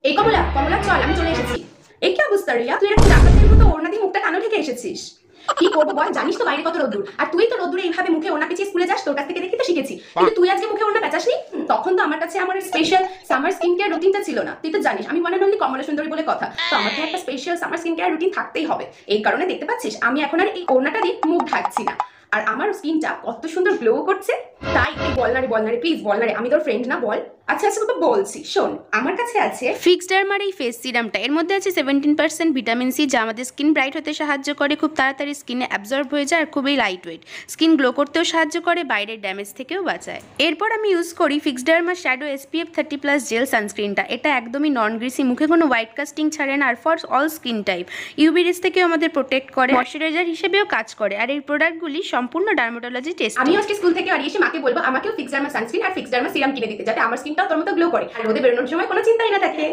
এই কমলা কমলা চল, আমি চলে এসেছি। এই কি অবস্থা রিয়া, তুই এরকম ডাকাতের মতো ওড়না দিয়ে মুখটা কেন ঢেকে এসেছিস? কি করবো বল, জানিস তো বাইরে কত রোদ্দুর, আর তুই তো রোদ্দুরে এইভাবে মুখে ওড়না পেঁচিয়ে স্কুলে যাস, তোর কাছ থেকে দেখি তো শিখেছি। কিন্তু তুই আজকে মুখে ওড়না পেঁচাসনি। তখন তো আমার কাছে আমার স্পেশাল সামার স্কিন কেয়ার রুটিনটা ছিল না। তুই তো জানিস আমি ওয়ান এন্ড অনলি কমলা সুন্দরী বলে কথা, তো আমার তো একটা special summer skin care routine থাকতেই হবে। এই কারণে দেখতে পাচ্ছিস আমি এখন আর এই ওড়নাটা দিয়ে মুখ ঢাকছি না, আর আমার স্কিনটা কত সুন্দর গ্লো করছে। তাই তুই বল না রে প্লিজ, বল না রে, আমি তোর ফ্রেন্ড না, বল। আচ্ছা আচ্ছা তো বলছি শোন, আমার কাছে আছে ফিক্সডার্মার এই ফেস সিরামটা। এর মধ্যে আছে 17% ভিটামিন সি, যা আমাদের স্কিন ব্রাইট হতে সাহায্য করে, খুব তাড়াতাড়ি স্কিনে অ্যাবজর্ব হয়ে যায়, আর খুবই লাইট ওয়েট। স্কিন গ্লো করতেও সাহায্য করে, বাইরের ড্যামেজ থেকেও বাঁচায়। এরপর আমি ইউজ করি ফিক্সডার্মার শ্যাডো SPF 30+ জেল সানস্ক্রিনটা। এটা একদমই নন গ্রিসি, মুখে কোনো হোয়াইট কাস্টিং ছাড়ে না, আর for all skin type. UV rays থেকেও আমাদের প্রোটেক্ট করে, ময়শ্চারাইজার হিসেবেও কাজ করে, আর এই প্রোডাক্টগুলি সম্পূর্ণ ডার্মাটোলজি টেস্ট। আমি আজকে স্কুল থেকে বাড়ি এসে মাকে বলবো আমাকেও ফিক্সডার্মা সানস্ক্রিন আর ফিক্সডার্মা সিরাম কিনে দিতে, যাতে আমার স্কিনটাও তোর মতো গ্লো করে আর রোদে বেরোনোর সময় কোনো চিন্তাই না থাকে।